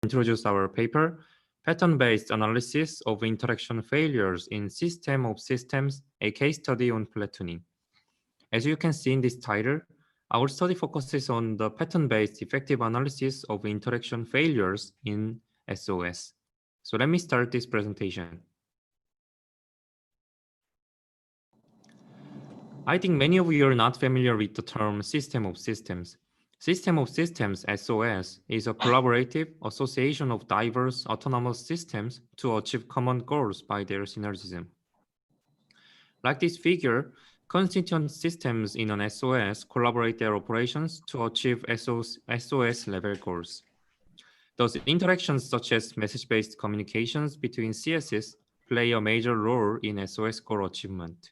introduce our paper, Pattern-Based Analysis of Interaction Failures in System of Systems, a case study on platooning. As you can see in this title, our study focuses on the pattern-based effective analysis of interaction failures in SOS. So let me start this presentation. I think many of you are not familiar with the term system of systems. System of systems, SOS, is a collaborative association of diverse autonomous systems to achieve common goals by their synergism. Like this figure, constituent systems in an SOS collaborate their operations to achieve SOS level goals. Those interactions such as message-based communications between CSs play a major role in SOS goal achievement.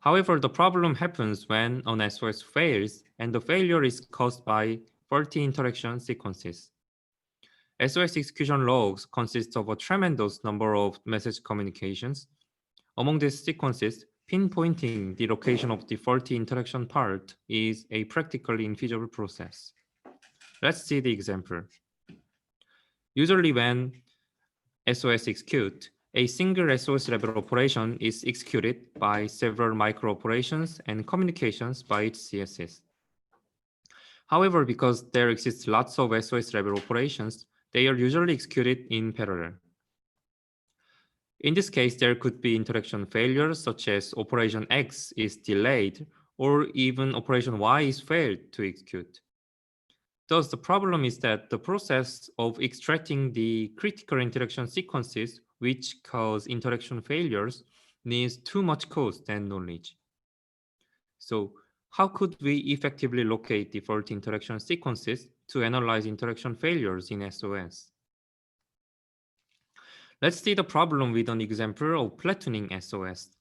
However, the problem happens when an SOS fails and the failure is caused by faulty interaction sequences. SOS execution logs consist of a tremendous number of message communications. Among these sequences, pinpointing the location of the faulty interaction part is a practically infeasible process. Let's see the example. Usually when SOS execute, a single SOS level operation is executed by several micro operations and communications by its CSS. However, because there exists lots of SOS level operations, they are usually executed in parallel. In this case, there could be interaction failures such as operation X is delayed or even operation Y is failed to execute. Thus, the problem is that the process of extracting the critical interaction sequences which cause interaction failures needs too much cost and knowledge. So how could we effectively locate the faulty interaction sequences to analyze interaction failures in SOS? Let's see the problem with an example of platooning SOS.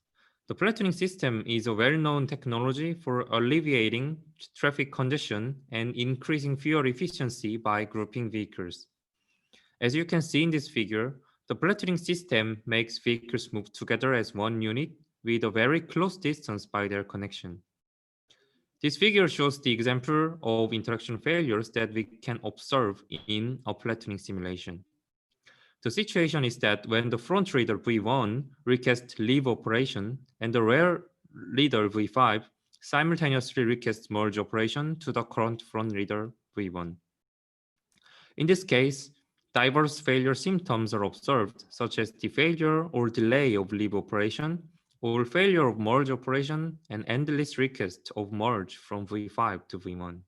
The platooning system is a well-known technology for alleviating traffic congestion and increasing fuel efficiency by grouping vehicles. As you can see in this figure, the platooning system makes vehicles move together as one unit with a very close distance by their connection. This figure shows the example of interaction failures that we can observe in a platooning simulation. The situation is that when the front reader V1 requests leave operation and the rear reader V5 simultaneously requests merge operation to the current front reader V1. In this case, diverse failure symptoms are observed, such as the failure or delay of leave operation, or failure of merge operation, and endless request of merge from V5 to V1.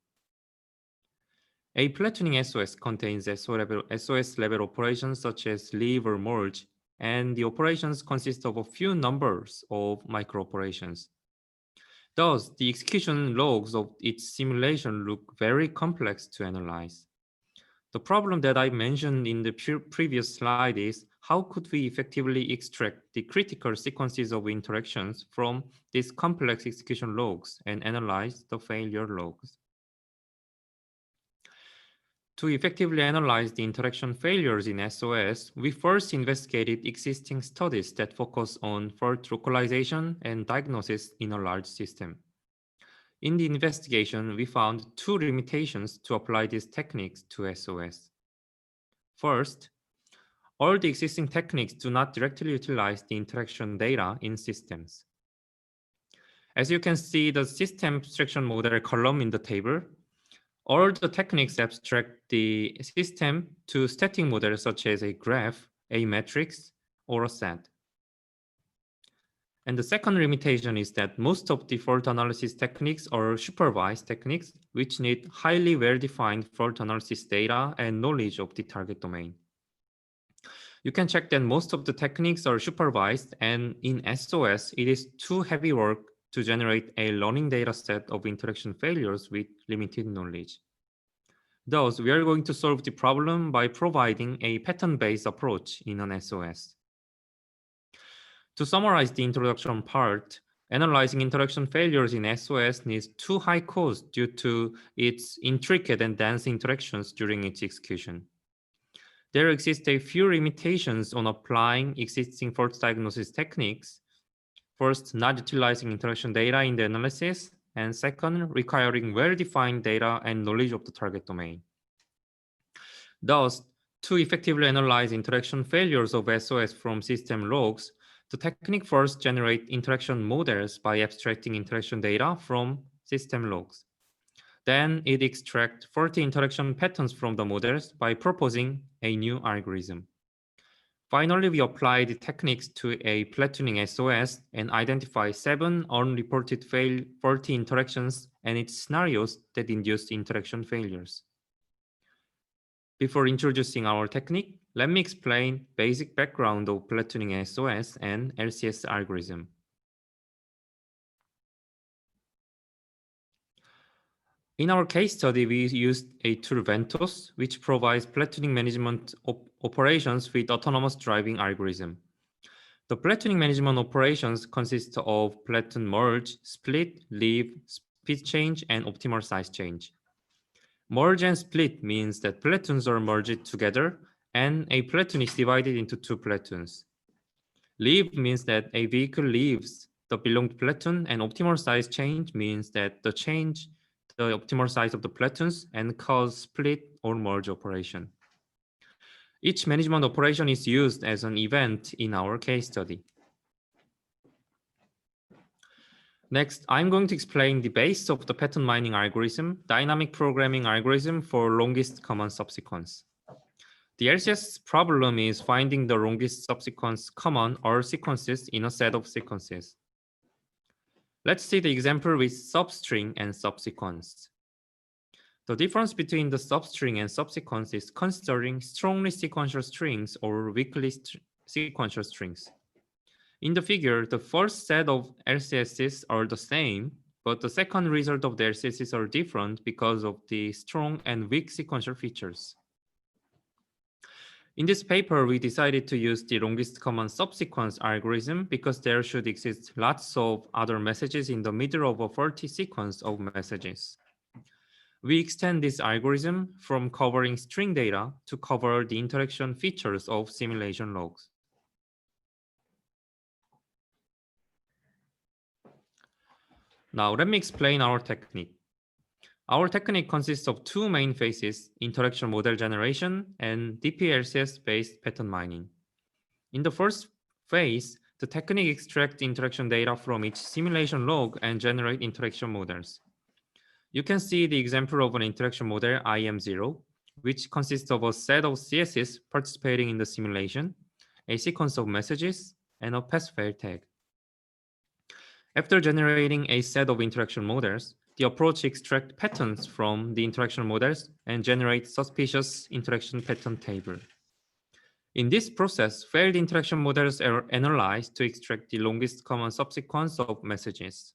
A platooning SOS contains SOS level operations such as leave or merge, and the operations consist of a few numbers of micro operations. Thus, the execution logs of its simulation look very complex to analyze. The problem that I mentioned in the previous slide is how could we effectively extract the critical sequences of interactions from these complex execution logs and analyze the failure logs. To effectively analyze the interaction failures in SOS, we first investigated existing studies that focus on fault localization and diagnosis in a large system. In the investigation, we found two limitations to apply these techniques to SOS. First, all the existing techniques do not directly utilize the interaction data in systems. As you can see the system abstraction model column in the table, all the techniques abstract the system to static models such as a graph, a matrix, or a set. And the second limitation is that most of the fault analysis techniques are supervised techniques, which need highly well-defined fault analysis data and knowledge of the target domain. You can check that most of the techniques are supervised, and in SOS, it is too heavy work to generate a learning data set of interaction failures with limited knowledge. Thus, we are going to solve the problem by providing a pattern-based approach in an SOS. To summarize the introduction part, analyzing interaction failures in SOS needs too high cost due to its intricate and dense interactions during its execution. There exist a few limitations on applying existing fault diagnosis techniques. First, not utilizing interaction data in the analysis, and second, requiring well-defined data and knowledge of the target domain. Thus, To effectively analyze interaction failures of SOS from system logs, the technique first generates interaction models by abstracting interaction data from system logs. Then it extracts 40 interaction patterns from the models by proposing a new algorithm. Finally, we apply the techniques to a platooning SOS and identify 7 unreported faulty interactions and its scenarios that induced interaction failures. Before introducing our technique, let me explain basic background of platooning SOS and LCS algorithm. In our case study, we used a tool Ventos, which provides platooning management operations with autonomous driving algorithm. The platooning management operations consist of platoon merge, split, leave, speed change, and optimal size change. Merge and split means that platoons are merged together and a platoon is divided into 2 platoons. Leave means that a vehicle leaves the belonged platoon, and optimal size change means that the optimal size of the platoons and cause split or merge operation. Each management operation is used as an event in our case study. Next, I'm going to explain the base of the pattern mining algorithm, dynamic programming algorithm for longest common subsequence. The LCS problem is finding the longest subsequence common or sequences in a set of sequences. Let's see the example with substring and subsequence. The difference between the substring and subsequence is considering strongly sequential strings or weakly sequential strings. In the figure, the first set of LCSs are the same, but the second result of the LCSs are different because of the strong and weak sequential features. In this paper, we decided to use the longest common subsequence algorithm because there should exist lots of other messages in the middle of a faulty sequence of messages. We extend this algorithm from covering string data to cover the interaction features of simulation logs. Now, let me explain our technique. Our technique consists of 2 main phases, interaction model generation and DPLCS-based pattern mining. In the first phase, the technique extracts interaction data from each simulation log and generate interaction models. You can see the example of an interaction model IM0, which consists of a set of CSS participating in the simulation, a sequence of messages, and a pass-fail tag. After generating a set of interaction models, the approach extracts patterns from the interaction models and generates suspicious interaction pattern table. In this process, failed interaction models are analyzed to extract the longest common subsequence of messages.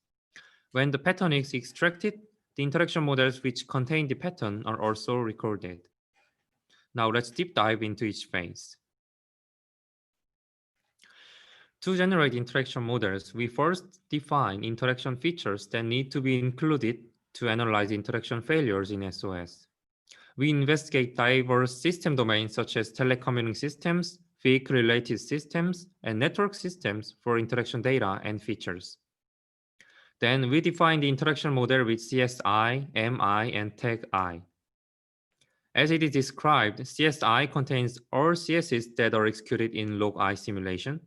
When the pattern is extracted, the interaction models which contain the pattern are also recorded. Now let's deep dive into each phase. To generate interaction models, we first define interaction features that need to be included to analyze interaction failures in SOS. We investigate diverse system domains such as telecommuting systems, vehicle-related systems, and network systems for interaction data and features. Then we define the interaction model with CSI, MI, and tag I. As it is described, CSI contains all CSS that are executed in log I simulation,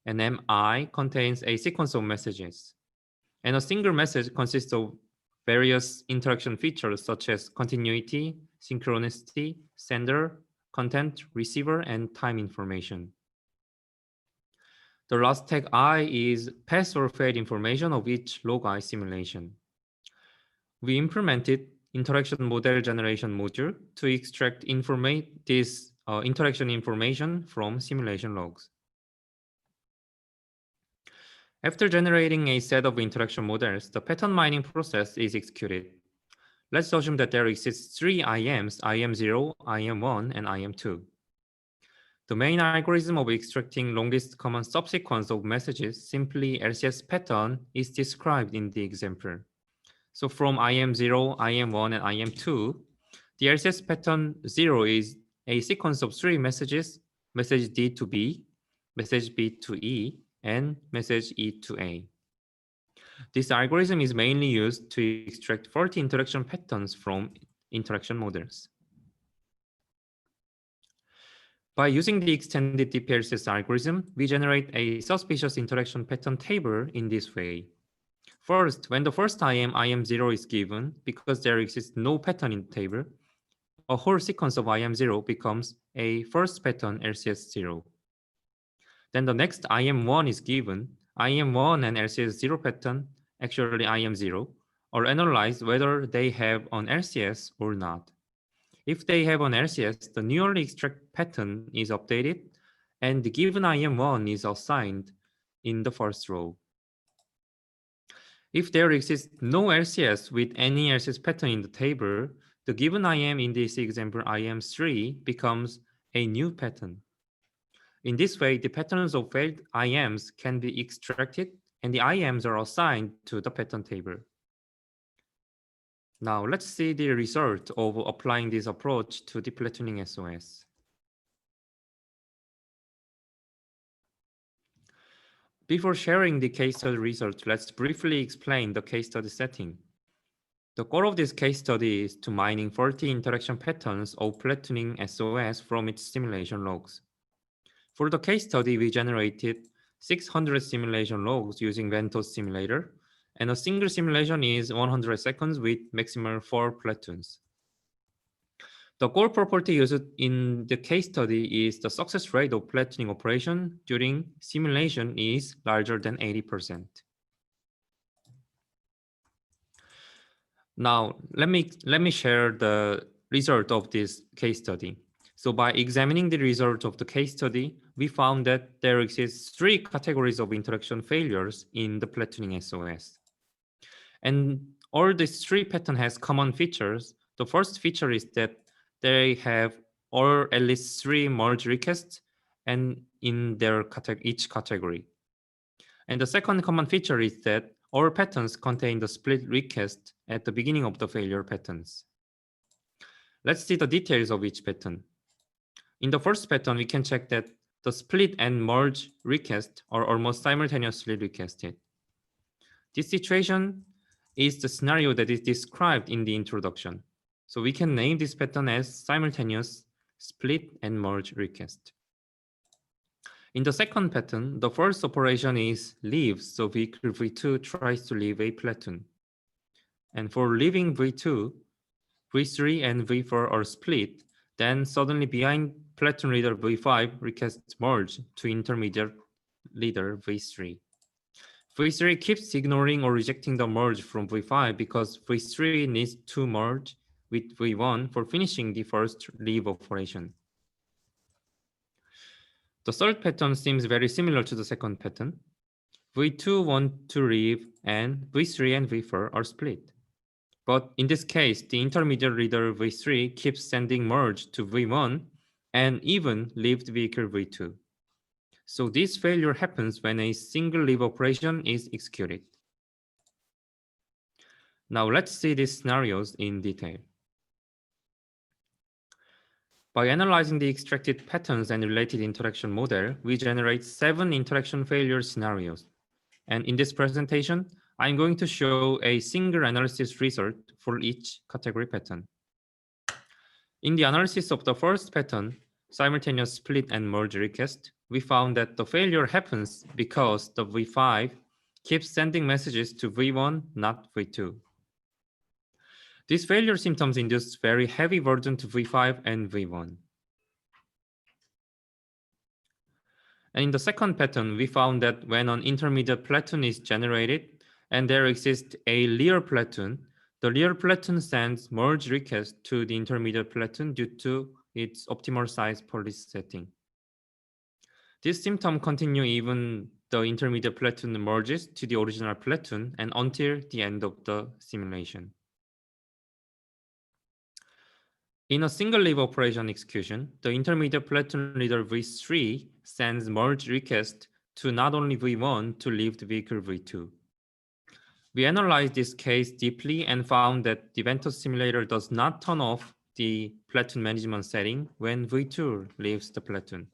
and MI contains a sequence of messages. And a single message consists of various interaction features such as continuity, synchronicity, sender, content, receiver, and time information. The last tag I is pass or fail information of each log I simulation. We implemented interaction model generation module to extract this interaction information from simulation logs. After generating a set of interaction models, the pattern mining process is executed. Let's assume that there exists 3 IMs, IM0, IM1, and IM2. The main algorithm of extracting longest common subsequence of messages, simply LCS pattern, is described in the example. So from IM0, IM1, and IM2, the LCS pattern 0 is a sequence of 3 messages, message D to B, message B to E, and message E to A. This algorithm is mainly used to extract faulty interaction patterns from interaction models. By using the extended DPLCS algorithm, we generate a suspicious interaction pattern table in this way. First, when the first IM0 is given, because there exists no pattern in the table, a whole sequence of IM0 becomes a first pattern LCS0. Then the next IM1 is given, IM1 and LCS0 pattern, actually IM0, are analyzed whether they have an LCS or not. If they have an LCS, the newly extracted pattern is updated and the given IM1 is assigned in the first row. If there exists no LCS with any LCS pattern in the table, the given IM in this example IM3 becomes a new pattern. In this way, the patterns of failed IMs can be extracted and the IMs are assigned to the pattern table. Now let's see the result of applying this approach to the platooning SOS. Before sharing the case study results, let's briefly explain the case study setting. The goal of this case study is to mining 40 interaction patterns of platooning SOS from its simulation logs. For the case study, we generated 600 simulation logs using Ventos simulator, and a single simulation is 100 seconds with maximal 4 platoons. The goal property used in the case study is the success rate of platooning operation during simulation is larger than 80%. Now, let me share the result of this case study. So by examining the result of the case study, we found that there exists 3 categories of interaction failures in the platooning SOS. And all these 3 patterns has common features. The first feature is that they have or at least 3 merge requests and in their each category. And the second common feature is that all patterns contain the split request at the beginning of the failure patterns. Let's see the details of each pattern. In the first pattern, we can check that the split and merge requests are almost simultaneously requested. This situation is the scenario that is described in the introduction. So we can name this pattern as simultaneous split and merge request. In the second pattern, the first operation is leave, so vehicle V2 tries to leave a platoon. And for leaving V2, V3 and V4 are split, then suddenly behind platoon leader V5 requests merge to intermediate leader V3. V3 keeps ignoring or rejecting the merge from V5 because V3 needs to merge with V1 for finishing the first leave operation. The third pattern seems very similar to the second pattern. V2 want to leave and V3 and V4 are split. But in this case, the intermediate leader V3 keeps sending merge to V1 and even leaved vehicle V2. So this failure happens when a single leave operation is executed. Now let's see these scenarios in detail. By analyzing the extracted patterns and related interaction model, we generate 7 interaction failure scenarios. And in this presentation, I'm going to show a single analysis result for each category pattern. In the analysis of the first pattern, simultaneous split and merge request, we found that the failure happens because the V5 keeps sending messages to V1, not V2. These failure symptoms induce very heavy burden to V5 and V1. And in the second pattern, we found that when an intermediate platoon is generated and there exists a rear platoon, the rear platoon sends merge request to the intermediate platoon due to its optimal size policy setting. This symptom continues even the intermediate platoon merges to the original platoon and until the end of the simulation. In a single leave operation execution, the intermediate platoon leader V3 sends merge request to not only V1 to leave the vehicle V2. We analyzed this case deeply and found that the Ventos simulator does not turn off the platoon management setting when V2 leaves the platoon.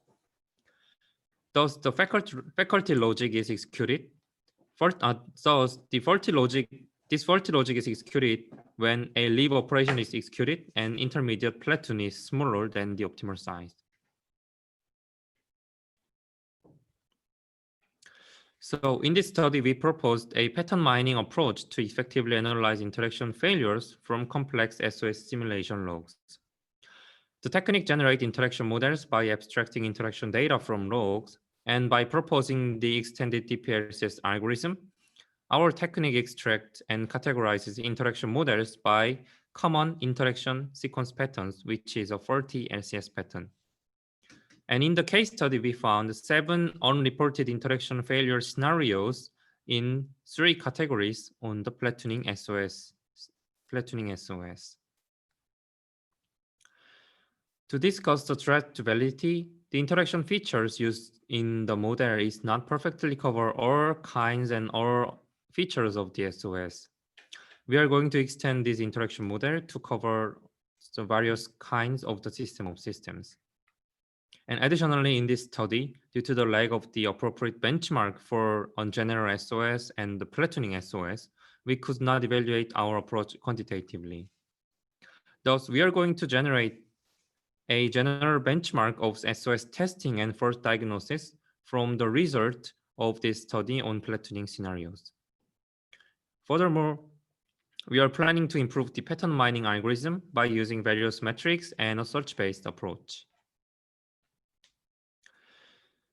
Thus, the faculty logic is executed. Thus, this faulty logic is executed when a leave operation is executed and intermediate platoon is smaller than the optimal size. So in this study, we proposed a pattern mining approach to effectively analyze interaction failures from complex SOS simulation logs. The technique generates interaction models by abstracting interaction data from logs, and by proposing the extended DPLCS algorithm, our technique extracts and categorizes interaction models by common interaction sequence patterns, which is a faulty LCS pattern. And in the case study, we found 7 unreported interaction failure scenarios in 3 categories on the platooning SOS. To discuss the threat to validity, the interaction features used in the model is not perfectly cover all kinds and all features of the SOS. We are going to extend this interaction model to cover the various kinds of the system of systems. And additionally, in this study, due to the lack of the appropriate benchmark for on general SOS and the platooning SOS, we could not evaluate our approach quantitatively. Thus, we are going to generate a general benchmark of SOS testing and first diagnosis from the result of this study on platooning scenarios. Furthermore, we are planning to improve the pattern mining algorithm by using various metrics and a search-based approach.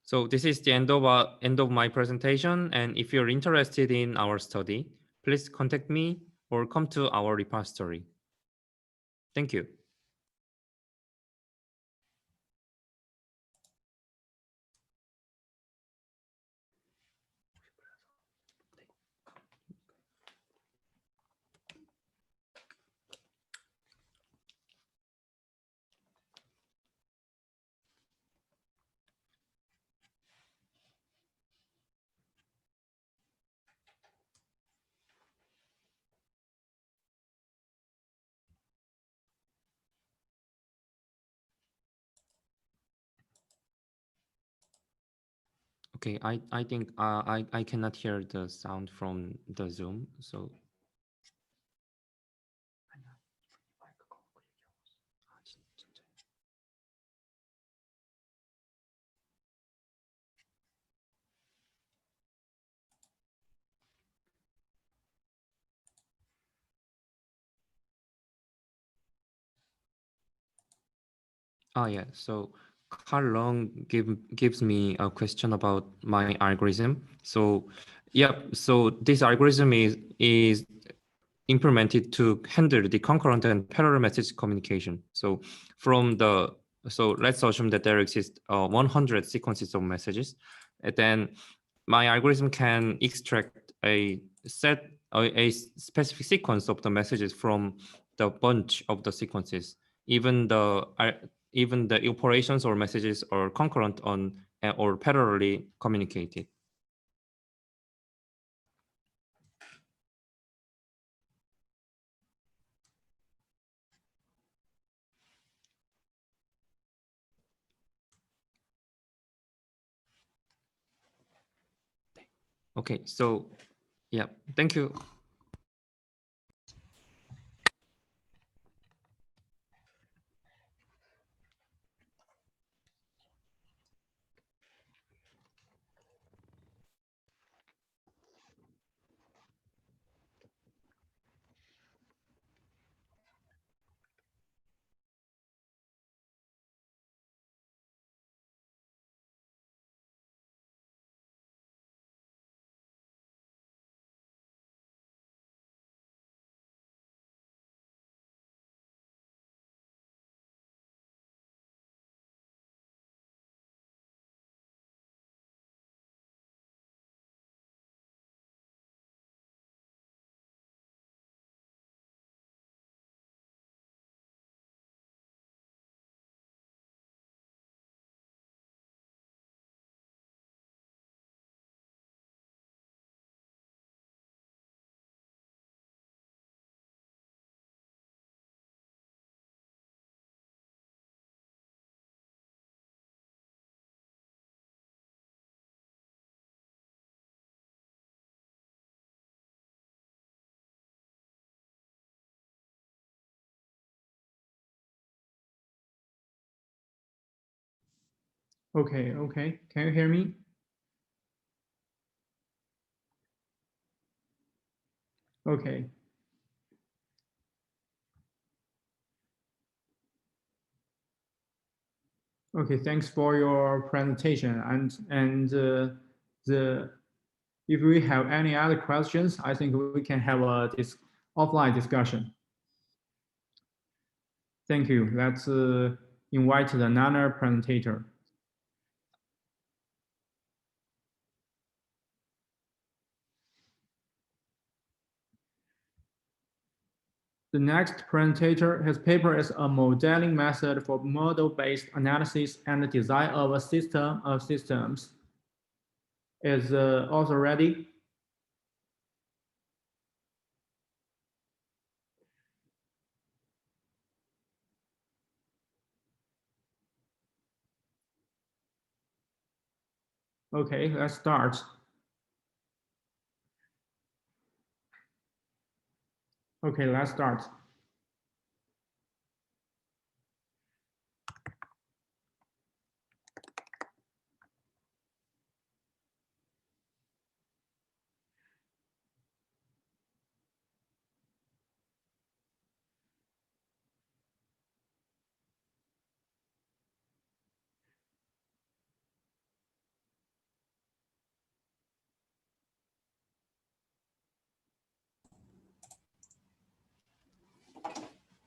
So this is the end of my presentation, and if you're interested in our study, please contact me or come to our repository. Thank you. Okay, I think I cannot hear the sound from the Zoom, so. Oh yeah, so Carl Long gives me a question about my algorithm. So yeah, so this algorithm is implemented to handle the concurrent and parallel message communication. So so let's assume that there exist 100 sequences of messages, and then my algorithm can extract a specific sequence of the messages from the bunch of the sequences, even the operations or messages are concurrent on or parallelly communicated. Okay, so yeah, thank you. Okay, can you hear me? Okay. Okay, thanks for your presentation. And the if we have any other questions, I think we can have a offline discussion. Thank you. Let's invite another presenter. The next presenter, his paper is a modeling method for model-based analysis and design of a system of systems. Is also ready? Okay, let's start. Okay, let's start.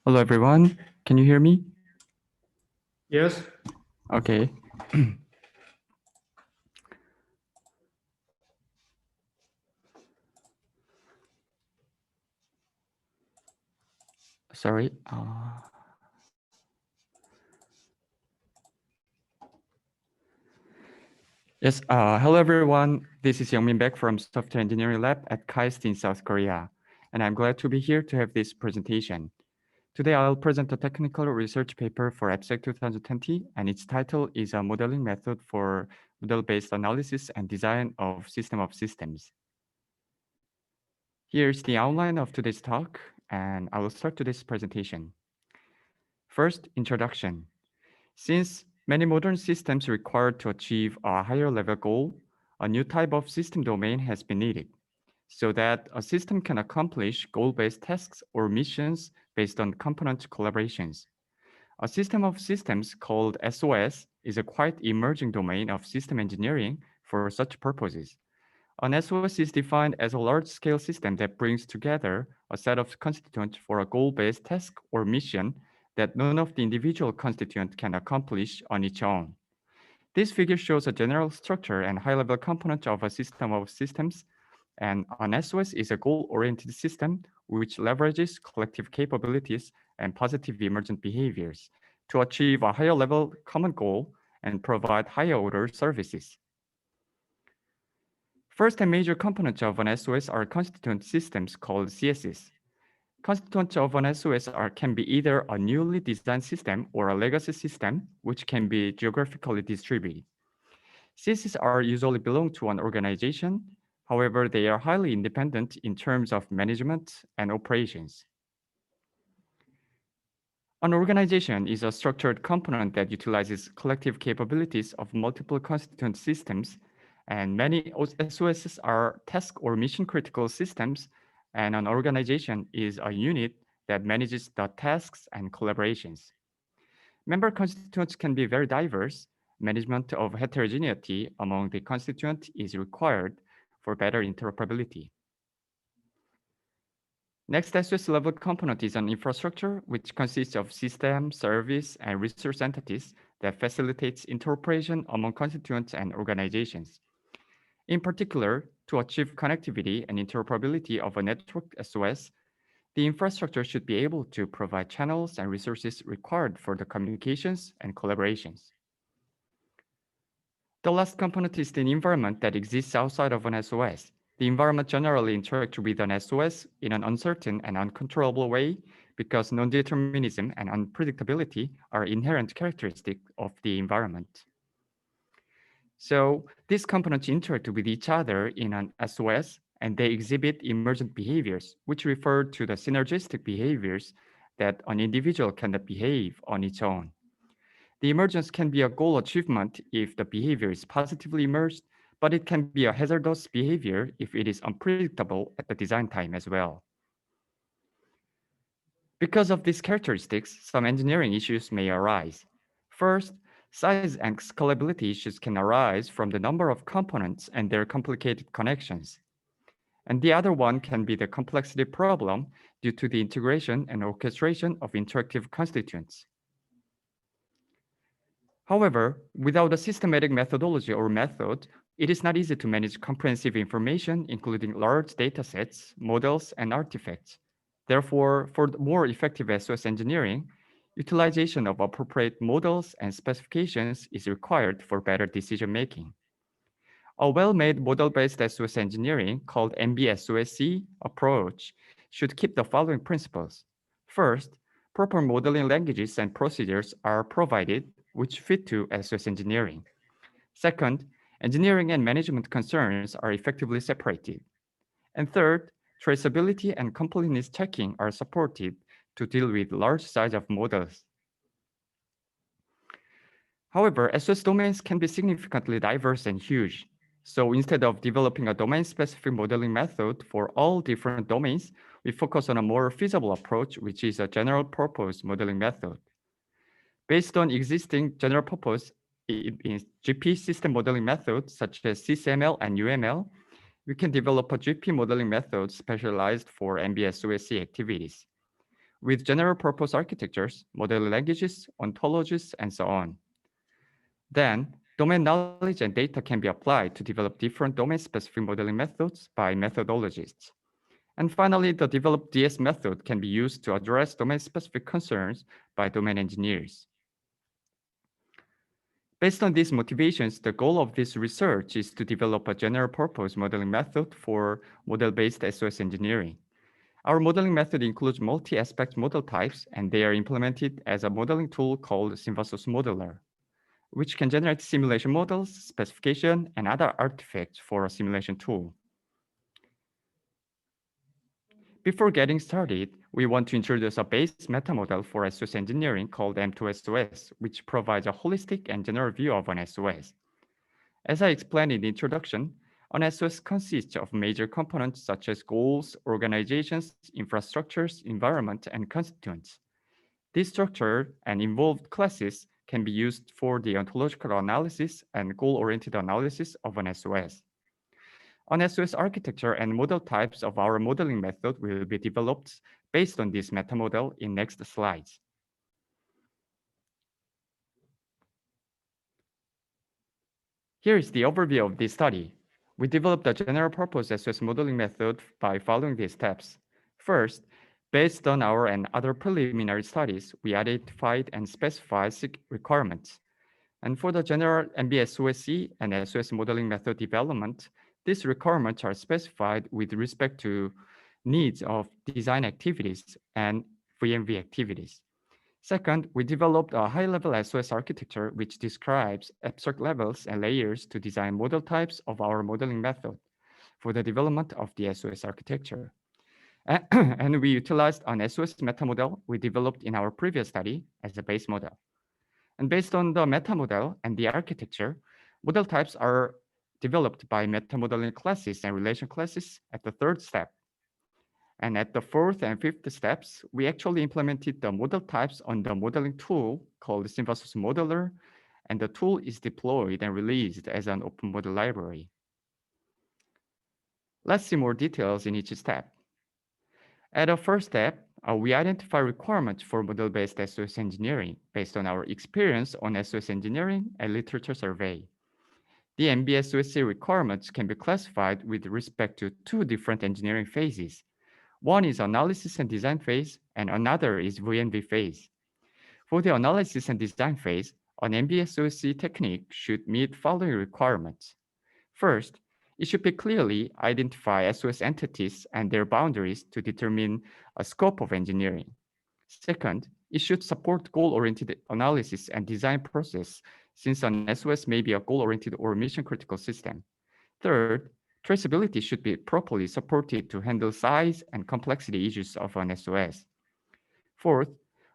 Hello, everyone. Can you hear me? Yes. Okay. Sorry. Yes. Hello, everyone. This is Youngmin Baek from Software Engineering Lab at KAIST in South Korea, and I'm glad to be here to have this presentation. Today, I'll present a technical research paper for Abstract 2020, and its title is a modeling method for model-based analysis and design of system of systems. Here's the outline of today's talk, and I will start today's presentation. First, introduction. Since many modern systems require to achieve a higher level goal, a new type of system domain has been needed, so that a system can accomplish goal-based tasks or missions based on component collaborations. A system of systems called SOS is a quite emerging domain of system engineering for such purposes. An SOS is defined as a large-scale system that brings together a set of constituents for a goal-based task or mission that none of the individual constituents can accomplish on its own. This figure shows a general structure and high-level component of a system of systems, and an SOS is a goal-oriented system which leverages collective capabilities and positive emergent behaviors to achieve a higher-level common goal and provide higher-order services. First and major components of an SOS are constituent systems called CSS. Constituents of an SOS can be either a newly designed system or a legacy system, which can be geographically distributed. CSS are usually belong to an organization. However, they are highly independent in terms of management and operations. An organization is a structured component that utilizes collective capabilities of multiple constituent systems, and many SOSs are task or mission critical systems, and an organization is a unit that manages the tasks and collaborations. Member constituents can be very diverse. Management of heterogeneity among the constituent is required for better interoperability. Next SOS level component is an infrastructure which consists of system, service, and resource entities that facilitates interoperation among constituents and organizations. In particular, to achieve connectivity and interoperability of a network SOS, the infrastructure should be able to provide channels and resources required for the communications and collaborations. The last component is the environment that exists outside of an SOS. The environment generally interacts with an SOS in an uncertain and uncontrollable way because non-determinism and unpredictability are inherent characteristics of the environment. So these components interact with each other in an SOS, and they exhibit emergent behaviors, which refer to the synergistic behaviors that an individual cannot behave on its own. The emergence can be a goal achievement if the behavior is positively emerged, but it can be a hazardous behavior if it is unpredictable at the design time as well. Because of these characteristics, some engineering issues may arise. First, size and scalability issues can arise from the number of components and their complicated connections. And the other one can be the complexity problem due to the integration and orchestration of interactive constituents. However, without a systematic methodology or method, it is not easy to manage comprehensive information, including large datasets, models, and artifacts. Therefore, for more effective SOS engineering, utilization of appropriate models and specifications is required for better decision-making. A well-made model-based SOS engineering called MBSOSC approach should keep the following principles. First, proper modeling languages and procedures are provided which fit to SOS engineering. Second, engineering and management concerns are effectively separated. And third, traceability and completeness checking are supported to deal with large size of models. However, SOS domains can be significantly diverse and huge. So instead of developing a domain-specific modeling method for all different domains, we focus on a more feasible approach, which is a general-purpose modeling method. Based on existing general-purpose GP system modeling methods such as SysML and UML, we can develop a GP modeling method specialized for MBSOSC activities with general-purpose architectures, modeling languages, ontologies, and so on. Then, domain knowledge and data can be applied to develop different domain-specific modeling methods by methodologists. And finally, the developed DS method can be used to address domain-specific concerns by domain engineers. Based on these motivations, the goal of this research is to develop a general-purpose modeling method for model-based SOS engineering. Our modeling method includes multi-aspect model types, and they are implemented as a modeling tool called Synthesis Modeler, which can generate simulation models, specification, and other artifacts for a simulation tool. Before getting started, we want to introduce a base metamodel for SOS engineering called M2SOS, which provides a holistic and general view of an SOS. As I explained in the introduction, an SOS consists of major components such as goals, organizations, infrastructures, environment, and constituents. This structure and involved classes can be used for the ontological analysis and goal-oriented analysis of an SOS. An SOS architecture and model types of our modeling method will be developed based on this metamodel in next slides. Here is the overview of this study. We developed a general-purpose SOS modeling method by following these steps. First, based on our and other preliminary studies, we identified and specified requirements. And for the general MBSOSC and SOS modeling method development, these requirements are specified with respect to needs of design activities and VMV activities. Second, we developed a high-level SOS architecture which describes abstract levels and layers to design model types of our modeling method for the development of the SOS architecture. And we utilized an SOS metamodel we developed in our previous study as a base model. And based on the metamodel and the architecture, model types are developed by metamodeling classes and relation classes at the third step. And at the fourth and fifth steps, we actually implemented the model types on the modeling tool called Synthesis Modeler, and the tool is deployed and released as an open model library. Let's see more details in each step. At the first step, we identify requirements for model-based SOS engineering based on our experience on SOS engineering and literature survey. The MBSOSC requirements can be classified with respect to two different engineering phases. One is analysis and design phase, and another is VNV phase. For the analysis and design phase, an MBSOSC technique should meet following requirements. First, it should be clearly identify SOS entities and their boundaries to determine a scope of engineering. Second, it should support goal-oriented analysis and design process, since an SOS may be a goal-oriented or mission-critical system. Third, traceability should be properly supported to handle size and complexity issues of an SOS. Fourth,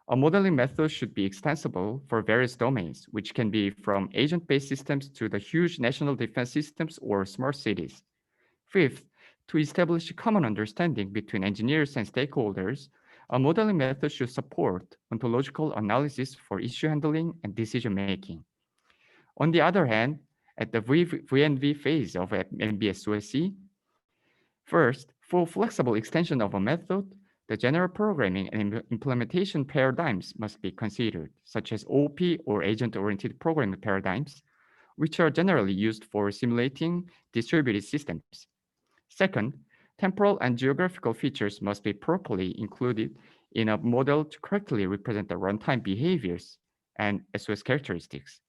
a modeling method should be extensible for various domains, which can be from agent-based systems to the huge national defense systems or smart cities. Fifth, to establish a common understanding between engineers and stakeholders, a modeling method should support ontological analysis for issue handling and decision making. On the other hand, at the VNV phase of MBSOSE, first, for flexible extension of a method, the general programming and implementation paradigms must be considered, such as OP or agent-oriented programming paradigms, which are generally used for simulating distributed systems. Second, temporal and geographical features must be properly included in a model to correctly represent the runtime behaviors and SOS characteristics.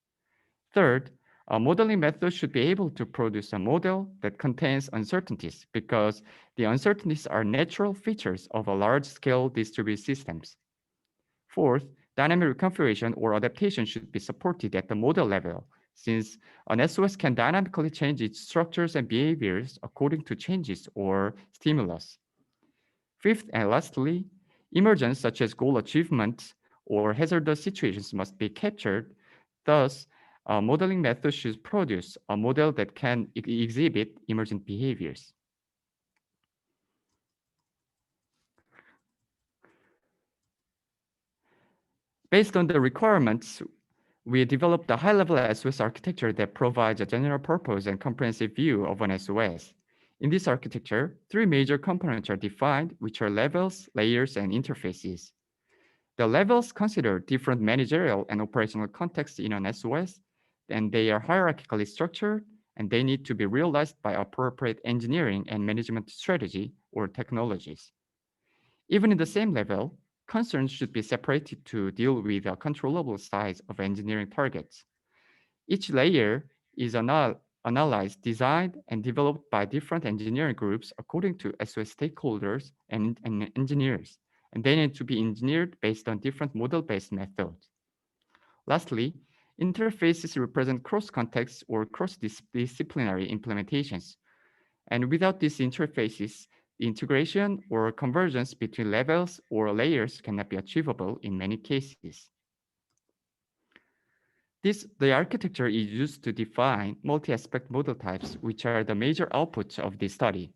Third, a modeling method should be able to produce a model that contains uncertainties because the uncertainties are natural features of a large-scale distributed systems. Fourth, dynamic reconfiguration or adaptation should be supported at the model level, since an SOS can dynamically change its structures and behaviors according to changes or stimulus. Fifth and lastly, emergence such as goal achievement or hazardous situations must be captured. Thus, a modeling method should produce a model that can exhibit emergent behaviors. Based on the requirements, we developed a high-level SOS architecture that provides a general purpose and comprehensive view of an SOS. In this architecture, three major components are defined, which are levels, layers, and interfaces. The levels consider different managerial and operational contexts in an SOS, and they are hierarchically structured, and they need to be realized by appropriate engineering and management strategy or technologies. Even in the same level, concerns should be separated to deal with a controllable size of engineering targets. Each layer is analyzed, designed, and developed by different engineering groups according to SOS stakeholders and engineers, and they need to be engineered based on different model-based methods. Lastly, interfaces represent cross-context or cross-disciplinary implementations. And without these interfaces, the integration or convergence between levels or layers cannot be achievable in many cases. The architecture is used to define multi-aspect model types, which are the major outputs of this study.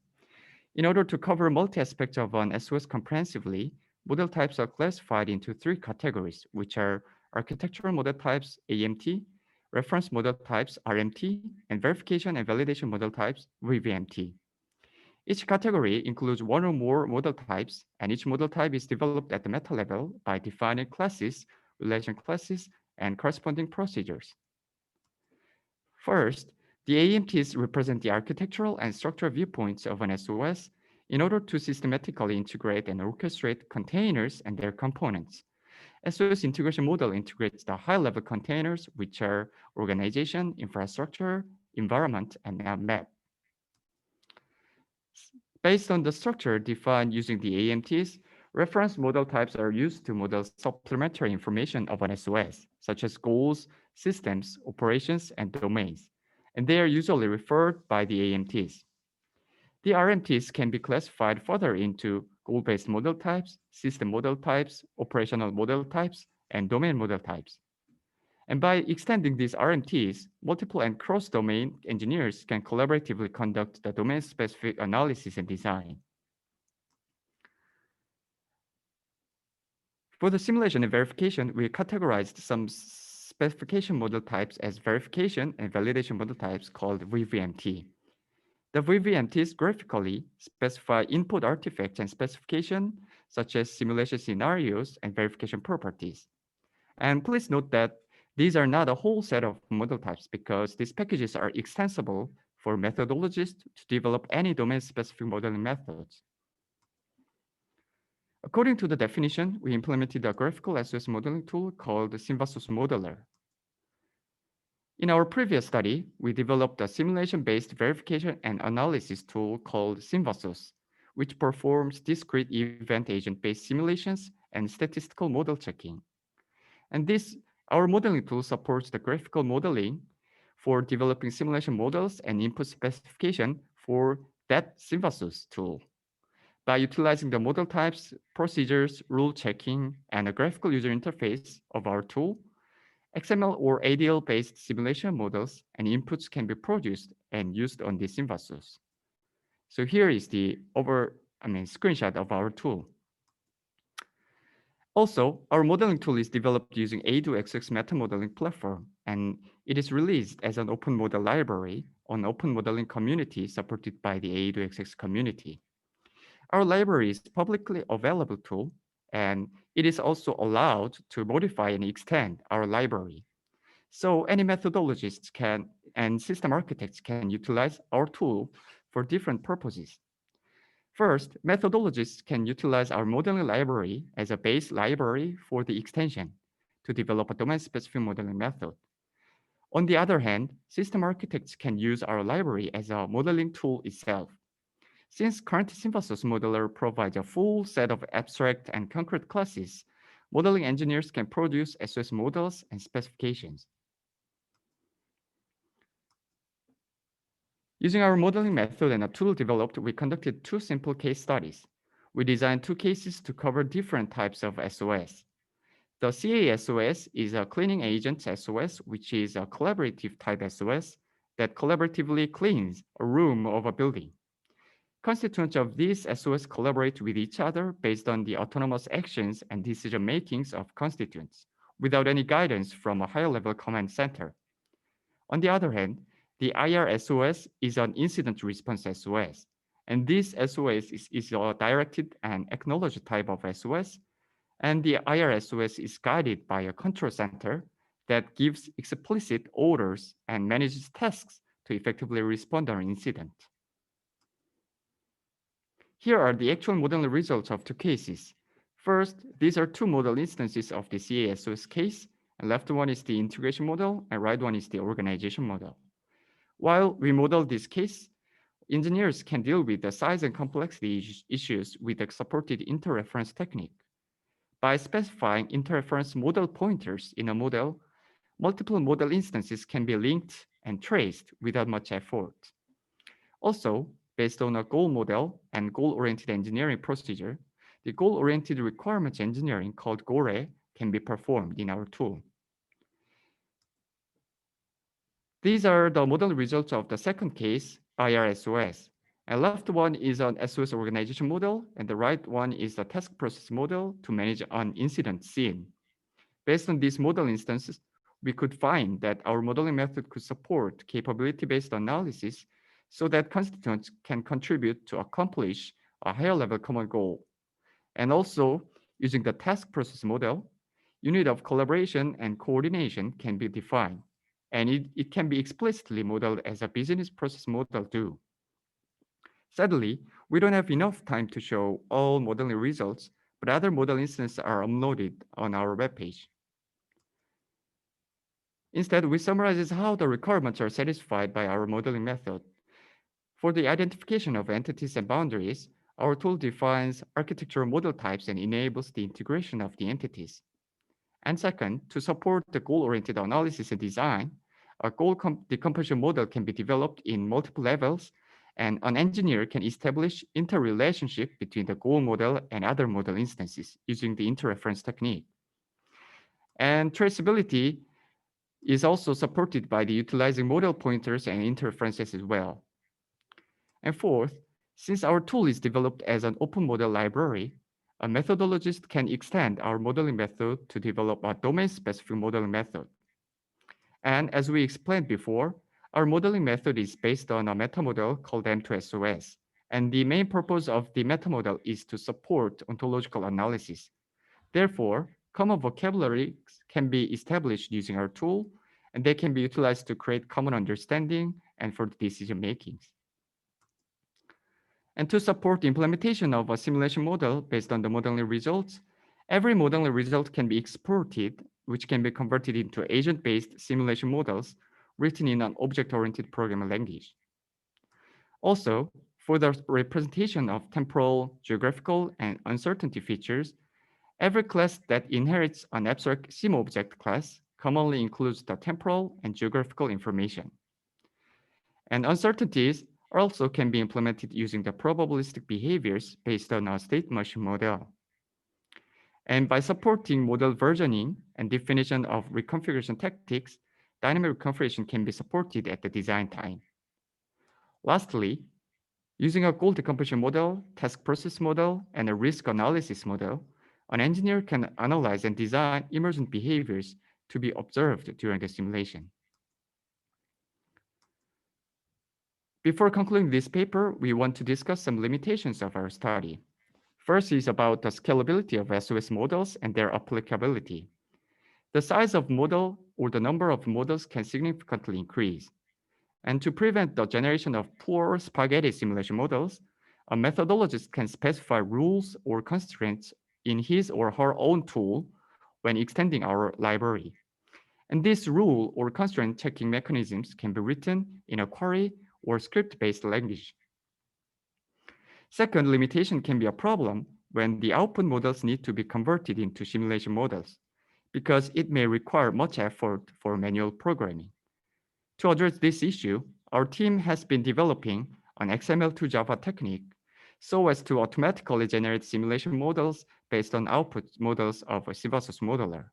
In order to cover multi-aspects of an SOS comprehensively, model types are classified into three categories, which are architectural model types, AMT, reference model types, RMT, and verification and validation model types, VVMT. Each category includes one or more model types, and each model type is developed at the meta level by defining classes, relation classes, and corresponding procedures. First, the AMTs represent the architectural and structural viewpoints of an SOS in order to systematically integrate and orchestrate containers and their components. SOS integration model integrates the high-level containers, which are organization, infrastructure, environment, and map. Based on the structure defined using the AMTs, reference model types are used to model supplementary information of an SOS, such as goals, systems, operations, and domains, and they are usually referred by the AMTs. The RMTs can be classified further into goal-based model types, system model types, operational model types, and domain model types. And by extending these RMTs, multiple and cross-domain engineers can collaboratively conduct the domain-specific analysis and design. For the simulation and verification, we categorized some specification model types as verification and validation model types called VVMT. The VVMTs graphically specify input artifacts and specification, such as simulation scenarios and verification properties. And please note that these are not a whole set of model types because these packages are extensible for methodologists to develop any domain-specific modeling methods. According to the definition, we implemented a graphical SOS modeling tool called the Synvasos Modeler. In our previous study, we developed a simulation-based verification and analysis tool called Synvasos, which performs discrete event agent-based simulations and statistical model checking. And our modeling tool supports the graphical modeling for developing simulation models and input specification for that Synvasos tool. By utilizing the model types, procedures, rule checking, and a graphical user interface of our tool, XML or ADL-based simulation models and inputs can be produced and used on the Synvasos. So here is the screenshot of our tool. Also, our modeling tool is developed using A2XX metamodeling platform, and it is released as an open model library on open modeling community supported by the A2XX community. Our library is publicly available tool, and it is also allowed to modify and extend our library. So any methodologists can and system architects can utilize our tool for different purposes. First, methodologists can utilize our modeling library as a base library for the extension to develop a domain-specific modeling method. On the other hand, system architects can use our library as a modeling tool itself. Since current Synthesis Modeler provides a full set of abstract and concrete classes, modeling engineers can produce SOS models and specifications. Using our modeling method and a tool developed, we conducted two simple case studies. We designed two cases to cover different types of SOS. The CA-SOS is a cleaning agent SOS, which is a collaborative type SOS that collaboratively cleans a room of a building. Constituents of these SOS collaborate with each other based on the autonomous actions and decision makings of constituents, without any guidance from a higher level command center. On the other hand, the IR-SOS is an incident response SOS, and this SOS is a directed and acknowledged type of SOS, and the IR-SOS is guided by a control center that gives explicit orders and manages tasks to effectively respond to an incident. Here are the actual modeling results of two cases. First, these are two model instances of the CA-SOS case, and left one is the integration model, and right one is the organization model. While we model this case, engineers can deal with the size and complexity issues with the supported interreference technique. By specifying interreference model pointers in a model, multiple model instances can be linked and traced without much effort. Also, based on a goal model and goal-oriented engineering procedure, the goal-oriented requirements engineering called GORE can be performed in our tool. These are the model results of the second case, IR-SOS. And left one is an SOS organization model, and the right one is the task process model to manage an incident scene. Based on these model instances, we could find that our modeling method could support capability-based analysis so that constituents can contribute to accomplish a higher level common goal. And also, using the task process model, unit of collaboration and coordination can be defined, and it can be explicitly modeled as a business process model too. Sadly, we don't have enough time to show all modeling results, but other model instances are uploaded on our webpage. Instead, we summarize how the requirements are satisfied by our modeling method. For the identification of entities and boundaries, our tool defines architectural model types and enables the integration of the entities. And second, to support the goal-oriented analysis and design, a goal decomposition model can be developed in multiple levels, and an engineer can establish interrelationship between the goal model and other model instances using the interreference technique. And traceability is also supported by the utilizing model pointers and interreferences as well. And fourth, since our tool is developed as an open model library, a methodologist can extend our modeling method to develop a domain-specific modeling method. And as we explained before, our modeling method is based on a metamodel called M2SOS. And the main purpose of the metamodel is to support ontological analysis. Therefore, common vocabularies can be established using our tool, and they can be utilized to create common understanding and for decision makings. And to support the implementation of a simulation model based on the modeling results, every modeling result can be exported, which can be converted into agent-based simulation models written in an object-oriented programming language. Also, for the representation of temporal, geographical, and uncertainty features, every class that inherits an abstract sim object class commonly includes the temporal and geographical information. And uncertainties also can be implemented using the probabilistic behaviors based on a state machine model. And by supporting model versioning and definition of reconfiguration tactics, dynamic reconfiguration can be supported at the design time. Lastly, using a goal decomposition model, task process model, and a risk analysis model, an engineer can analyze and design emergent behaviors to be observed during the simulation. Before concluding this paper, we want to discuss some limitations of our study. First is about the scalability of SOS models and their applicability. The size of model or the number of models can significantly increase. And to prevent the generation of poor spaghetti simulation models, a methodologist can specify rules or constraints in his or her own tool when extending our library. And this rule or constraint checking mechanisms can be written in a query or script-based language. Second limitation can be a problem when the output models need to be converted into simulation models, because it may require much effort for manual programming. To address this issue, our team has been developing an XML to Java technique so as to automatically generate simulation models based on output models of a Symbiosis modeler.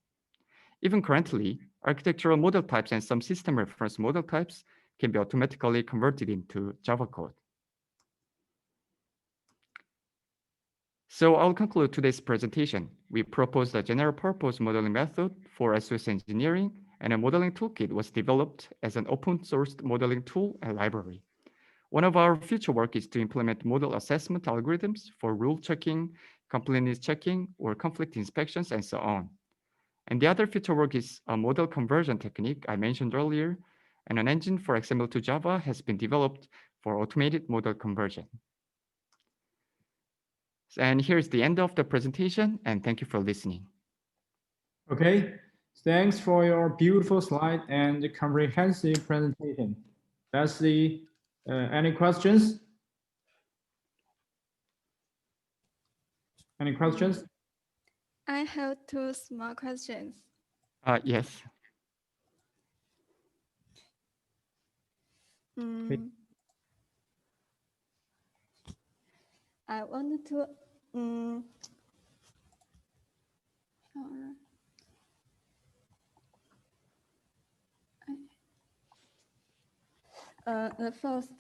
Even currently, architectural model types and some system reference model types can be automatically converted into Java code. So I'll conclude today's presentation. We proposed a general purpose modeling method for SOS engineering, and a modeling toolkit was developed as an open source modeling tool and library. One of our future work is to implement model assessment algorithms for rule checking, completeness checking, or conflict inspections, and so on. And the other future work is a model conversion technique I mentioned earlier, and an engine for XML to Java has been developed for automated model conversion. And here's the end of the presentation, and thank you for listening. Okay, thanks for your beautiful slide and comprehensive presentation. Let's see, any questions? Any questions? I have two small questions. Yes. I wanted to the first,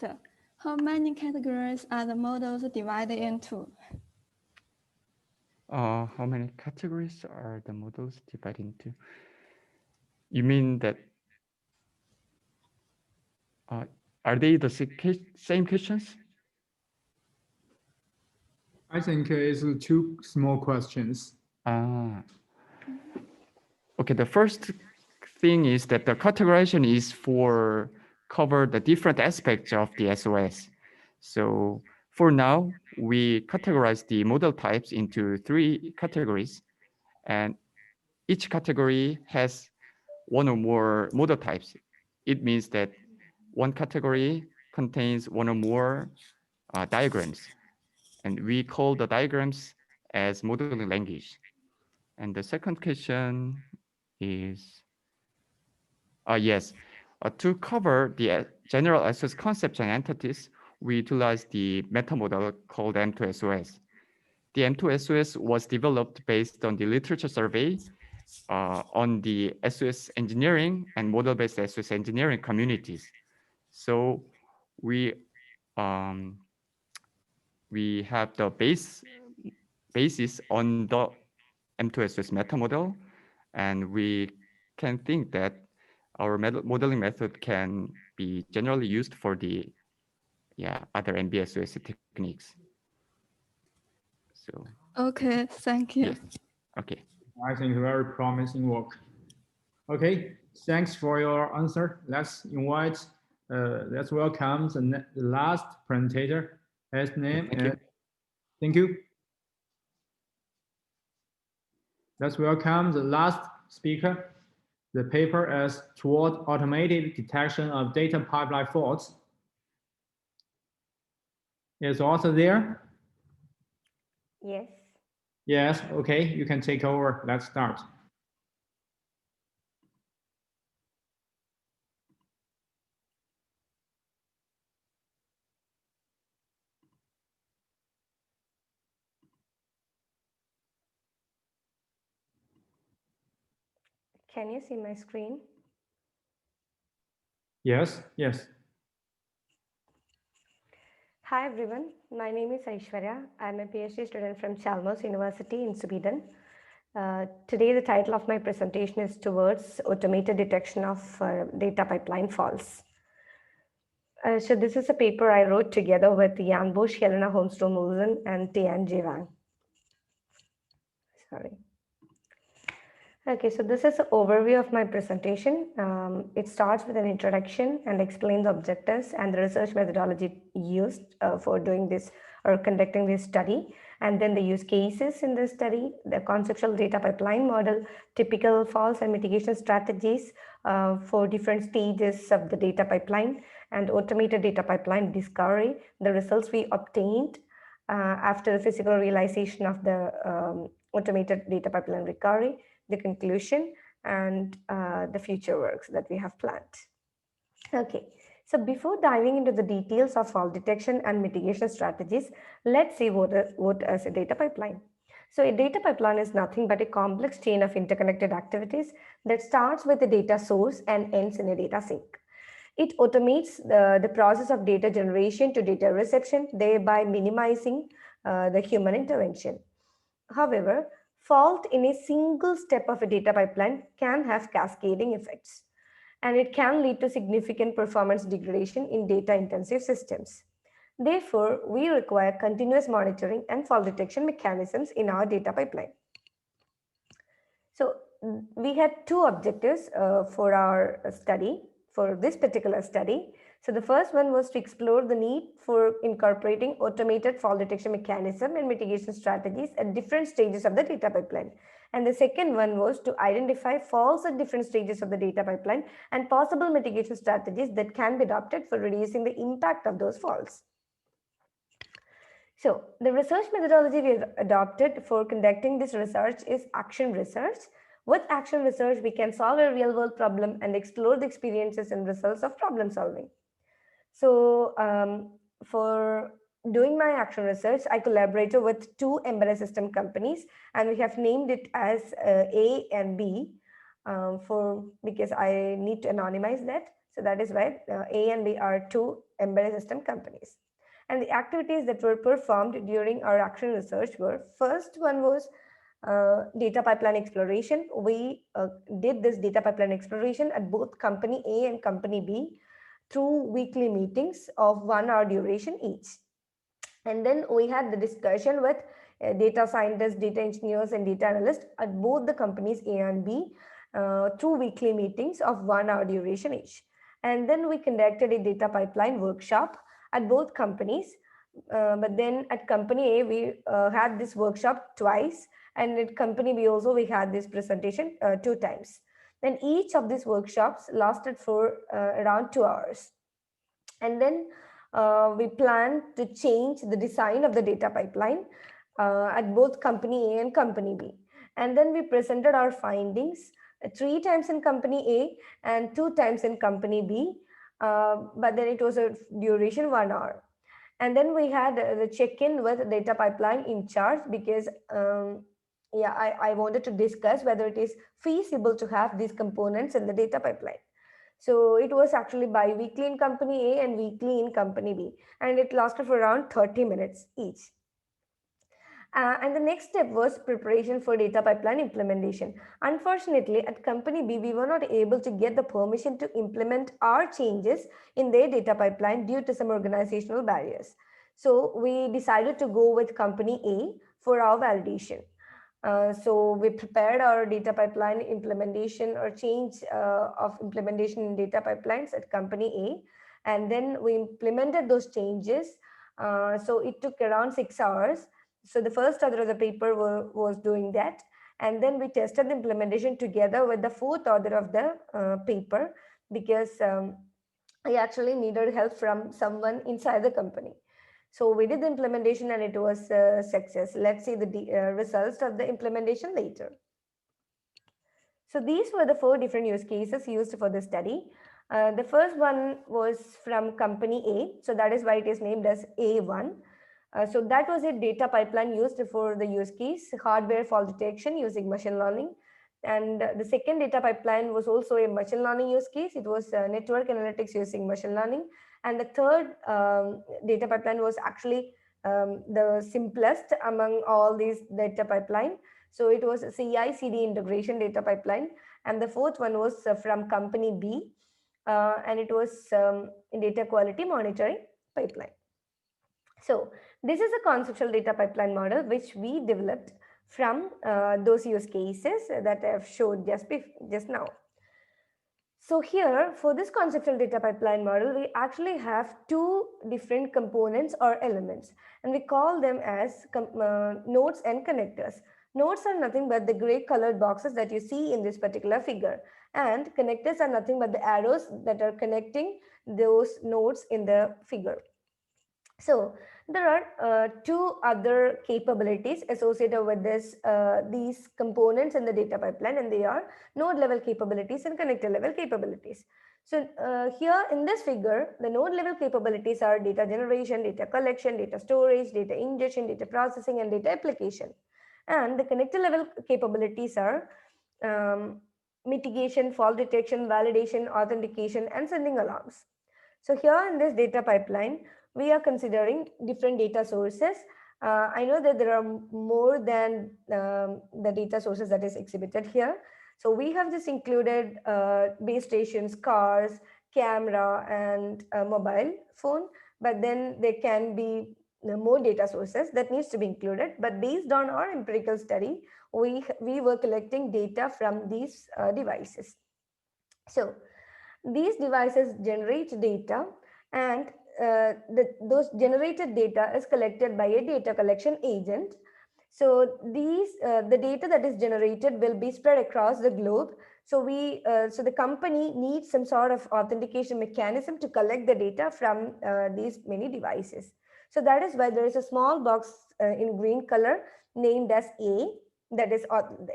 how many categories are the models divided into? How many categories are the models divided into? You mean that, are they the same questions? I think it's two small questions. Okay, the first thing is that the categorization is for cover the different aspects of the SOS. So for now, we categorize the model types into 3 categories, and each category has one or more model types. It means that one category contains one or more diagrams, and we call the diagrams as modeling language. And the second question is, yes, to cover the general SOS concepts and entities, we utilize the metamodel called M2SOS. The M2SOS was developed based on the literature survey on the SOS engineering and model-based SOS engineering communities. So we have the basis on the M2SOS metamodel, and we can think that our modeling method can be generally used for the other MBSOS techniques. So okay, thank you. Yes. Okay. I think very promising work. Okay, thanks for your answer. Let's welcome the last presenter. His name is, thank you. Let's welcome the last speaker. The paper is Toward Automated Detection of Data Pipeline Faults. Is author there? Yes. Yes, okay, you can take over. Let's start. Can you see my screen? Yes, yes. Hi everyone, my name is Aiswarya. I'm a PhD student from Chalmers University in Sweden. Today, the title of my presentation is towards automated detection of data pipeline faults. So this is a paper I wrote together with Jan, Bosch, Helena, Holmström, Olsson, and Tian, Jiyoung. Sorry. Okay, so this is an overview of my presentation. It starts with an introduction and explains the objectives and the research methodology used for doing this or conducting this study, and then the use cases in this study, the conceptual data pipeline model, typical faults and mitigation strategies for different stages of the data pipeline, and automated data pipeline discovery, the results we obtained after the physical realization of the automated data pipeline recovery, the conclusion, and the future works that we have planned. Okay, so before diving into the details of fault detection and mitigation strategies, let's see what is a data pipeline. So a data pipeline is nothing but a complex chain of interconnected activities that starts with a data source and ends in a data sink. It automates the process of data generation to data reception, thereby minimizing the human intervention. However, fault in a single step of a data pipeline can have cascading effects, and it can lead to significant performance degradation in data-intensive systems. Therefore, we require continuous monitoring and fault detection mechanisms in our data pipeline. So we had two objectives for our study, for this particular study. So the first one was to explore the need for incorporating automated fault detection mechanism and mitigation strategies at different stages of the data pipeline. And the second one was to identify faults at different stages of the data pipeline and possible mitigation strategies that can be adopted for reducing the impact of those faults. So the research methodology we adopted for conducting this research is action research. With action research, we can solve a real world problem and explore the experiences and results of problem solving. So for doing my action research, I collaborated with two embedded system companies, and we have named it as A and B because I need to anonymize that. So that is why A and B are two embedded system companies. And the activities that were performed during our action research were, first one was data pipeline exploration. We did this data pipeline exploration at both company A and company B through weekly meetings of 1 hour duration each. And then we had the discussion with data scientists, data engineers, and data analysts at both the companies A and B through weekly meetings of 1 hour duration each. And then we conducted a data pipeline workshop at both companies. But then at company A, we had this workshop twice, and at company B also we had this presentation 2 times. Then each of these workshops lasted for around 2 hours. And then we planned to change the design of the data pipeline at both company A and company B. And then we presented our findings 3 times in company A and 2 times in company B. But then it was a duration 1 hour. And then we had the check-in with data pipeline in charge because I wanted to discuss whether it is feasible to have these components in the data pipeline. So it was actually bi-weekly in company A and weekly in company B, and it lasted for around 30 minutes each. And the next step was preparation for data pipeline implementation. Unfortunately, at company B, we were not able to get the permission to implement our changes in their data pipeline due to some organizational barriers. So we decided to go with company A for our validation. So we prepared our data pipeline implementation or change of implementation in data pipelines at company A. And then we implemented those changes. So it took around 6 hours. So the first author of the paper was doing that. And then we tested the implementation together with the fourth author of the paper because I actually needed help from someone inside the company. So we did the implementation and it was a success. Let's see the results of the implementation later. So these were the 4 different use cases used for the study. The first one was from company A. So that is why it is named as A1. So that was a data pipeline used for the use case, hardware fault detection using machine learning. And the second data pipeline was also a machine learning use case. It was network analytics using machine learning. And the third data pipeline was actually the simplest among all these data pipeline. So it was a CI/CD integration data pipeline, and the fourth one was from company B, and it was data quality monitoring pipeline. So this is a conceptual data pipeline model which we developed from those use cases that I have showed just now. So here for this conceptual data pipeline model, we actually have two different components or elements, and we call them as nodes and connectors. Nodes are nothing but the gray colored boxes that you see in this particular figure, and connectors are nothing but the arrows that are connecting those nodes in the figure. So there are two other capabilities associated with these components in the data pipeline, and they are node level capabilities and connector level capabilities. So here in this figure, the node level capabilities are data generation, data collection, data storage, data ingestion, data processing, and data application. And the connector level capabilities are mitigation, fault detection, validation, authentication, and sending alarms. So here in this data pipeline, we are considering different data sources. I know that there are more than the data sources that is exhibited here. So we have just included base stations, cars, camera, and mobile phone, but then there can be more data sources that needs to be included. But based on our empirical study, we were collecting data from these devices. So these devices generate data, and those generated data is collected by a data collection agent. So the data that is generated will be spread across the globe. So the company needs some sort of authentication mechanism to collect the data from these many devices. So that is why there is a small box in green color named as A. That is,